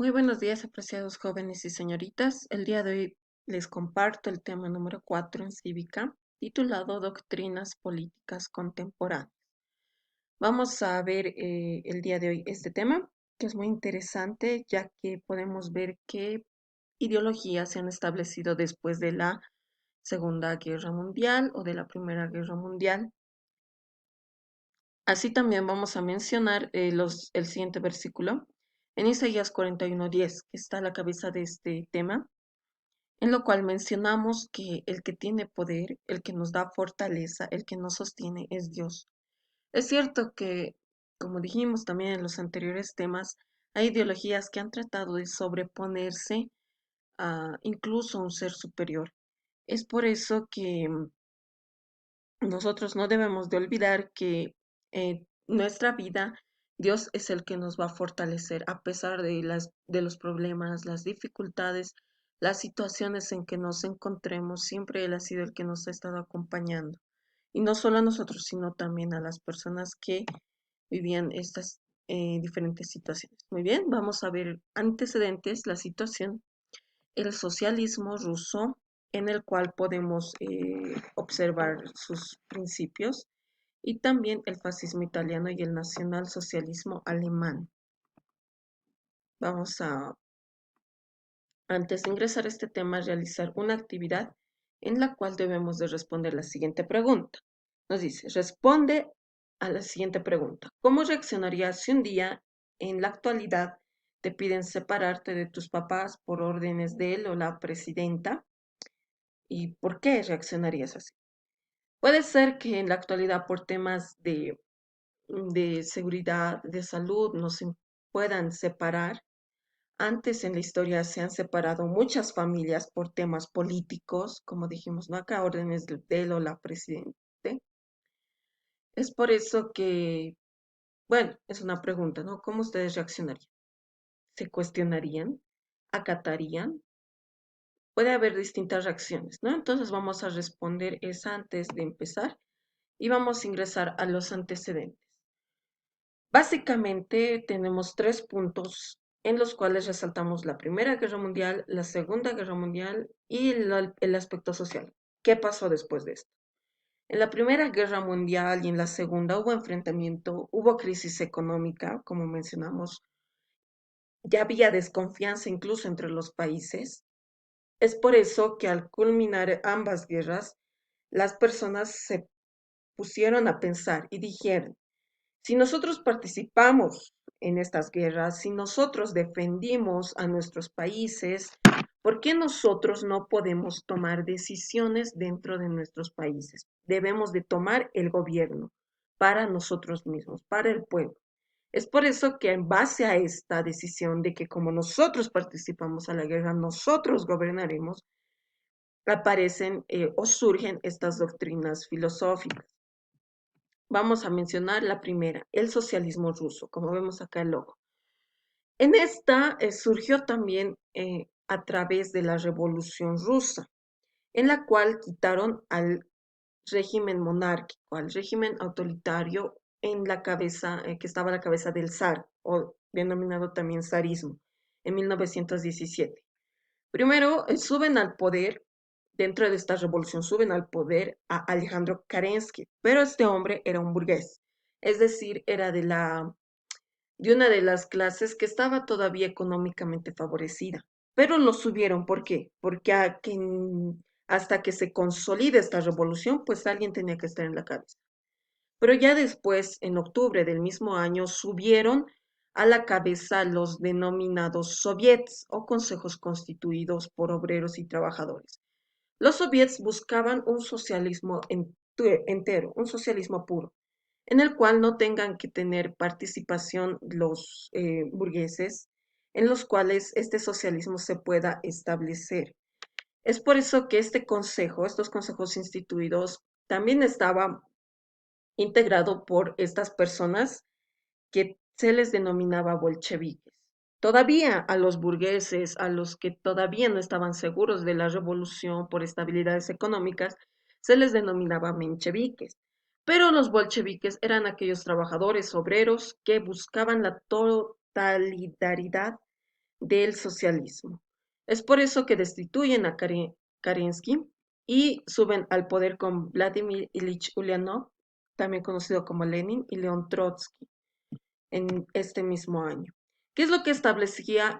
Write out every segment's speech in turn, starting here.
Muy buenos días, apreciados jóvenes y señoritas. El día de hoy les comparto el tema número 4 en cívica, titulado Doctrinas Políticas Contemporáneas. Vamos a ver el día de hoy este tema, que es muy interesante, ya que podemos ver qué ideologías se han establecido después de la Segunda Guerra Mundial o de la Primera Guerra Mundial. Así también vamos a mencionar el siguiente versículo en Isaías 41:10, que está a la cabeza de este tema, en lo cual mencionamos que el que tiene poder, el que nos da fortaleza, el que nos sostiene es Dios. Es cierto que, como dijimos también en los anteriores temas, hay ideologías que han tratado de sobreponerse a incluso a un ser superior. Es por eso que nosotros no debemos de olvidar que nuestra vida, Dios es el que nos va a fortalecer a pesar de de los problemas, las dificultades, las situaciones en que nos encontremos. Siempre Él ha sido el que nos ha estado acompañando. Y no solo a nosotros, sino también a las personas que vivían estas diferentes situaciones. Muy bien, vamos a ver antecedentes, la situación, el socialismo ruso, en el cual podemos observar sus principios, y también el fascismo italiano y el nacionalsocialismo alemán. Vamos a, antes de ingresar a este tema, realizar una actividad en la cual debemos de responder la siguiente pregunta. Nos dice, responde a la siguiente pregunta. ¿Cómo reaccionarías si un día, en la actualidad, te piden separarte de tus papás por órdenes de él o la presidenta? ¿Y por qué reaccionarías así? Puede ser que en la actualidad por temas de seguridad, de salud, puedan separar. Antes en la historia se han separado muchas familias por temas políticos, como dijimos, ¿no? Acá órdenes de él o la presidente. Es por eso que, bueno, es una pregunta, ¿no? ¿Cómo ustedes reaccionarían? ¿Se cuestionarían? ¿Acatarían? Puede haber distintas reacciones, ¿no? Entonces vamos a responder esa antes de empezar y vamos a ingresar a los antecedentes. Básicamente tenemos tres puntos en los cuales resaltamos la Primera Guerra Mundial, la Segunda Guerra Mundial y el aspecto social. ¿Qué pasó después de esto? En la Primera Guerra Mundial y en la Segunda hubo enfrentamiento, hubo crisis económica, como mencionamos, ya había desconfianza incluso entre los países. Es por eso que al culminar ambas guerras, las personas se pusieron a pensar y dijeron, si nosotros participamos en estas guerras, si nosotros defendimos a nuestros países, ¿por qué nosotros no podemos tomar decisiones dentro de nuestros países? Debemos de tomar el gobierno para nosotros mismos, para el pueblo. Es por eso que en base a esta decisión de que como nosotros participamos a la guerra, nosotros gobernaremos, aparecen o surgen estas doctrinas filosóficas. Vamos a mencionar la primera, el socialismo ruso, como vemos acá el logo. En esta surgió también a través de la Revolución Rusa, en la cual quitaron al régimen monárquico, al régimen autoritario en la cabeza, que estaba a la cabeza del zar, o denominado también zarismo, en 1917. Primero suben al poder, dentro de esta revolución suben al poder a Alejandro Kerensky, pero este hombre era un burgués, es decir, era de una de las clases que estaba todavía económicamente favorecida. Pero lo subieron, ¿por qué? Porque hasta que se consolide esta revolución, pues alguien tenía que estar en la cabeza. Pero ya después, en octubre del mismo año, subieron a la cabeza los denominados soviets o consejos constituidos por obreros y trabajadores. Los soviets buscaban un socialismo entero, un socialismo puro, en el cual no tengan que tener participación los burgueses, en los cuales este socialismo se pueda establecer. Es por eso que este consejo, estos consejos instituidos, también estaba integrado por estas personas que se les denominaba bolcheviques. Todavía a los burgueses, a los que todavía no estaban seguros de la revolución por estabilidades económicas, se les denominaba mencheviques. Pero los bolcheviques eran aquellos trabajadores obreros que buscaban la totalidad del socialismo. Es por eso que destituyen a Kerensky y suben al poder con Vladimir Ilich Ulyanov, también conocido como Lenin, y León Trotsky en este mismo año. ¿Qué es lo que establecía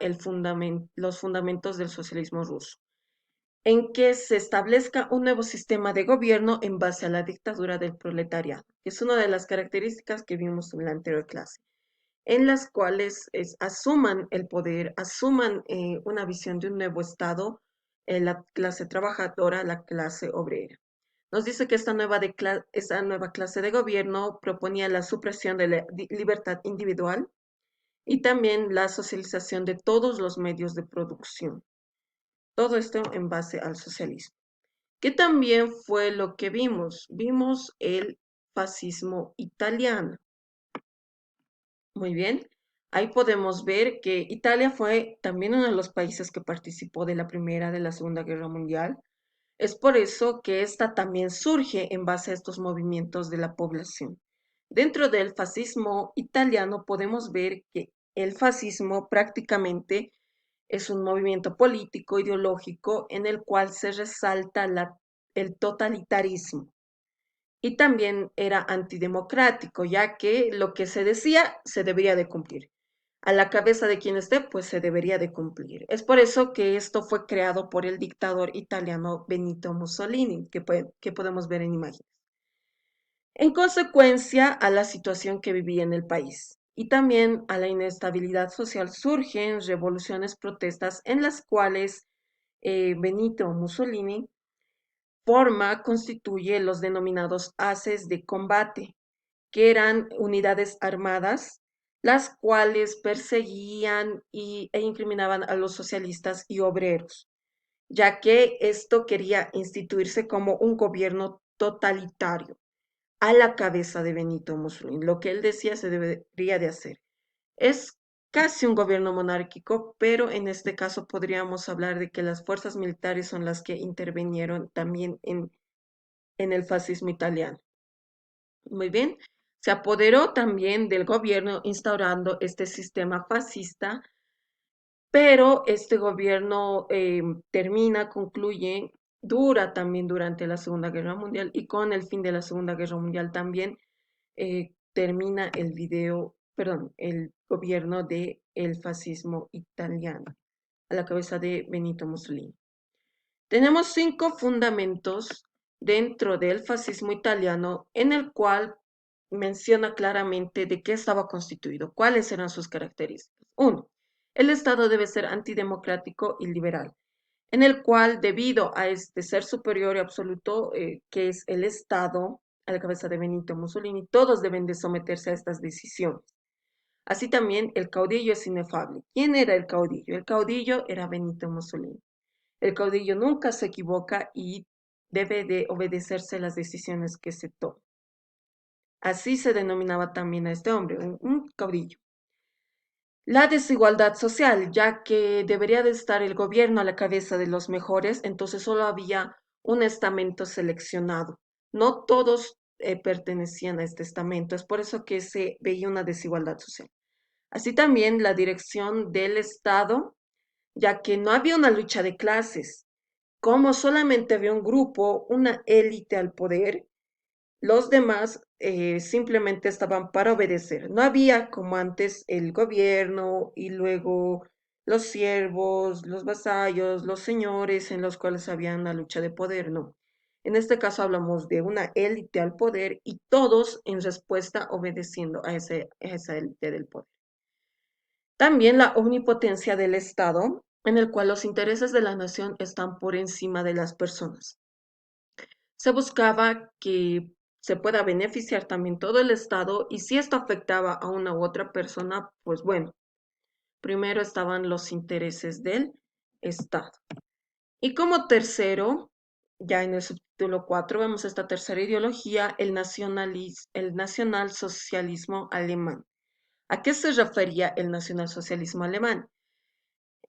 los fundamentos del socialismo ruso? En que se establezca un nuevo sistema de gobierno en base a la dictadura del proletariado, que es una de las características que vimos en la anterior clase, en las cuales asuman el poder, asuman una visión de un nuevo Estado, la clase trabajadora, la clase obrera. Nos dice que esta nueva clase de gobierno proponía la supresión de la libertad individual y también la socialización de todos los medios de producción. Todo esto en base al socialismo. ¿Qué también fue lo que vimos? Vimos el fascismo italiano. Muy bien. Ahí podemos ver que Italia fue también uno de los países que participó de la Primera, de la Segunda Guerra Mundial. Es por eso que esta también surge en base a estos movimientos de la población. Dentro del fascismo italiano podemos ver que el fascismo prácticamente es un movimiento político, ideológico, en el cual se resalta el totalitarismo. Y también era antidemocrático, ya que lo que se decía se debería de cumplir. A la cabeza de quien esté, pues se debería de cumplir. Es por eso que esto fue creado por el dictador italiano Benito Mussolini, que podemos ver en imágenes. En consecuencia a la situación que vivía en el país y también a la inestabilidad social surgen revoluciones, protestas en las cuales Benito Mussolini constituye los denominados haces de combate, que eran unidades armadas, las cuales perseguían e incriminaban a los socialistas y obreros, ya que esto quería instituirse como un gobierno totalitario a la cabeza de Benito Mussolini. Lo que él decía se debería de hacer. Es casi un gobierno monárquico, pero en este caso podríamos hablar de que las fuerzas militares son las que intervinieron también en el fascismo italiano. Muy bien, se apoderó también del gobierno instaurando este sistema fascista, pero este gobierno dura también durante la Segunda Guerra Mundial y con el fin de la Segunda Guerra Mundial también termina el gobierno del fascismo italiano a la cabeza de Benito Mussolini. Tenemos 5 fundamentos dentro del fascismo italiano en el cual menciona claramente de qué estaba constituido, cuáles eran sus características. 1. El Estado debe ser antidemocrático y liberal, en el cual, debido a este ser superior y absoluto, que es el Estado, a la cabeza de Benito Mussolini, todos deben de someterse a estas decisiones. Así también el caudillo es inefable. ¿Quién era el caudillo? El caudillo era Benito Mussolini. El caudillo nunca se equivoca y debe de obedecerse las decisiones que se toman. Así se denominaba también a este hombre, un caudillo. La desigualdad social, ya que debería de estar el gobierno a la cabeza de los mejores, entonces solo había un estamento seleccionado. No todos pertenecían a este estamento, es por eso que se veía una desigualdad social. Así también la dirección del Estado, ya que no había una lucha de clases, como solamente había un grupo, una élite al poder, los demás simplemente estaban para obedecer. No había como antes el gobierno y luego los siervos, los vasallos, los señores en los cuales había una lucha de poder, no. En este caso hablamos de una élite al poder y todos en respuesta obedeciendo a esa élite del poder. También la omnipotencia del Estado, en el cual los intereses de la nación están por encima de las personas. Se buscaba que se pueda beneficiar también todo el Estado y si esto afectaba a una u otra persona, pues bueno, primero estaban los intereses del Estado. Y como tercero, ya en el subtítulo 4 vemos esta tercera ideología, el nacionalsocialismo alemán. ¿A qué se refería el nacionalsocialismo alemán?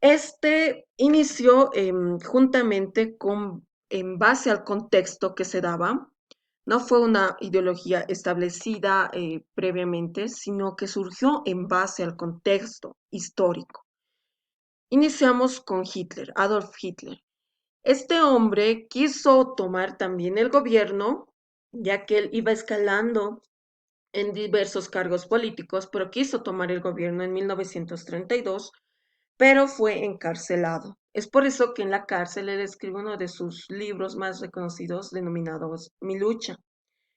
Este inició juntamente en base al contexto que se daba. No fue una ideología establecida previamente, sino que surgió en base al contexto histórico. Iniciamos con Hitler, Adolf Hitler. Este hombre quiso tomar también el gobierno, ya que él iba escalando en diversos cargos políticos, pero quiso tomar el gobierno en 1932, pero fue encarcelado. Es por eso que en la cárcel él escribe uno de sus libros más reconocidos denominados Mi lucha,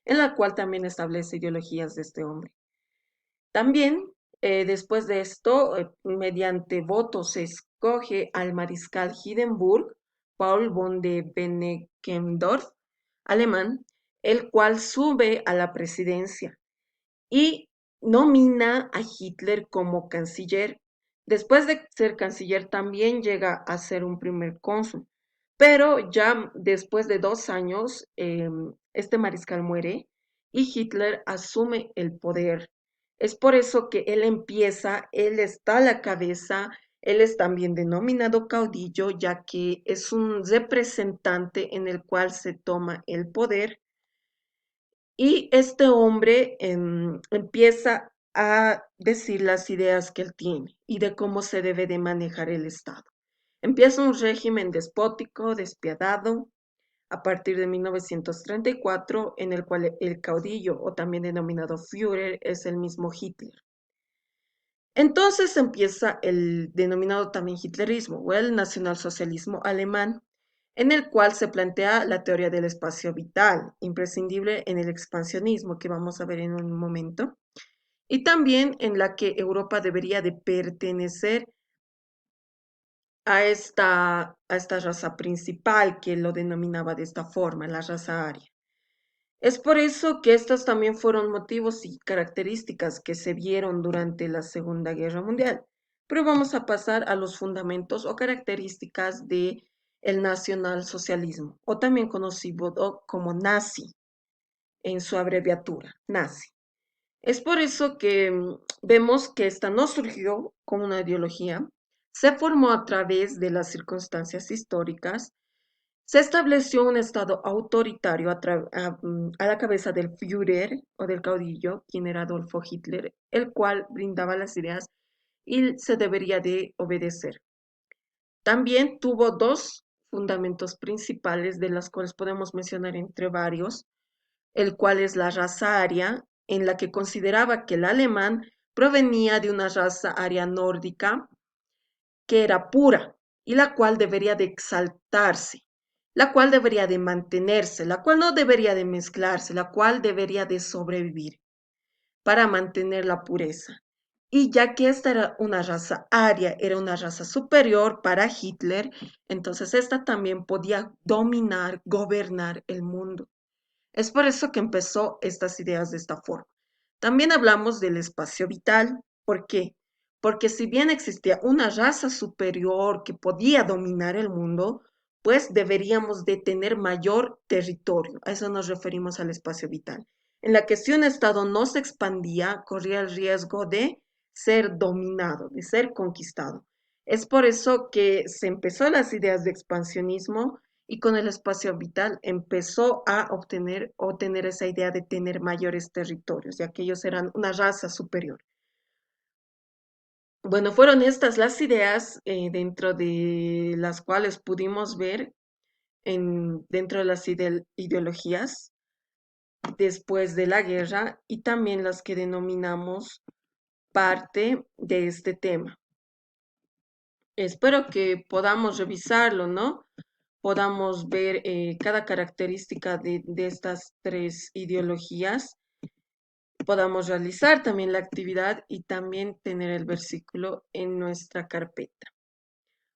en la cual también establece ideologías de este hombre. También, después de esto, mediante voto se escoge al mariscal Hindenburg, Paul von de Benckendorf, alemán, el cual sube a la presidencia y nomina a Hitler como canciller. Después de ser canciller también llega a ser un primer cónsul, pero ya después de 2 años este mariscal muere y Hitler asume el poder. Es por eso que él está a la cabeza, él es también denominado caudillo, ya que es un representante en el cual se toma el poder y este hombre empieza a decir las ideas que él tiene y de cómo se debe de manejar el Estado. Empieza un régimen despótico, despiadado, a partir de 1934, en el cual el caudillo, o también denominado Führer, es el mismo Hitler. Entonces empieza el denominado también hitlerismo o el nacionalsocialismo alemán, en el cual se plantea la teoría del espacio vital, imprescindible en el expansionismo, que vamos a ver en un momento, y también en la que Europa debería de pertenecer a esta raza principal, que lo denominaba de esta forma, la raza aria. Es por eso que estos también fueron motivos y características que se vieron durante la Segunda Guerra Mundial. Pero vamos a pasar a los fundamentos o características de el nacionalsocialismo, o también conocido como nazi, en su abreviatura, nazi. Es por eso que vemos que esta no surgió como una ideología, se formó a través de las circunstancias históricas. Se estableció un estado autoritario a la cabeza del Führer o del caudillo, quien era Adolfo Hitler, el cual brindaba las ideas y se debería de obedecer. También tuvo dos fundamentos principales, de las cuales podemos mencionar entre varios, el cual es la raza aria, en la que consideraba que el alemán provenía de una raza aria nórdica que era pura y la cual debería de exaltarse, la cual debería de mantenerse, la cual no debería de mezclarse, la cual debería de sobrevivir para mantener la pureza. Y ya que esta era una raza aria, era una raza superior para Hitler, entonces esta también podía dominar, gobernar el mundo. Es por eso que empezó estas ideas de esta forma. También hablamos del espacio vital. ¿Por qué? Porque si bien existía una raza superior que podía dominar el mundo, pues deberíamos de tener mayor territorio. A eso nos referimos al espacio vital. En la que si un estado no se expandía, corría el riesgo de ser dominado, de ser conquistado. Es por eso que se empezó las ideas de expansionismo y con el espacio vital empezó a obtener o tener esa idea de tener mayores territorios, ya que ellos eran una raza superior. Bueno, fueron estas las ideas dentro de las cuales pudimos ver dentro de las ideologías después de la guerra y también las que denominamos parte de este tema. Espero que podamos revisarlo, ¿no? Podamos ver cada característica de estas tres ideologías, podamos realizar también la actividad y también tener el versículo en nuestra carpeta.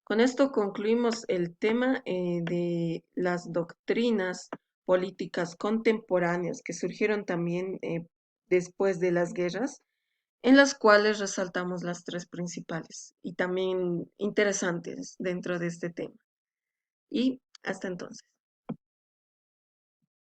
Con esto concluimos el tema de las doctrinas políticas contemporáneas que surgieron también después de las guerras, en las cuales resaltamos las tres principales y también interesantes dentro de este tema. Y hasta entonces.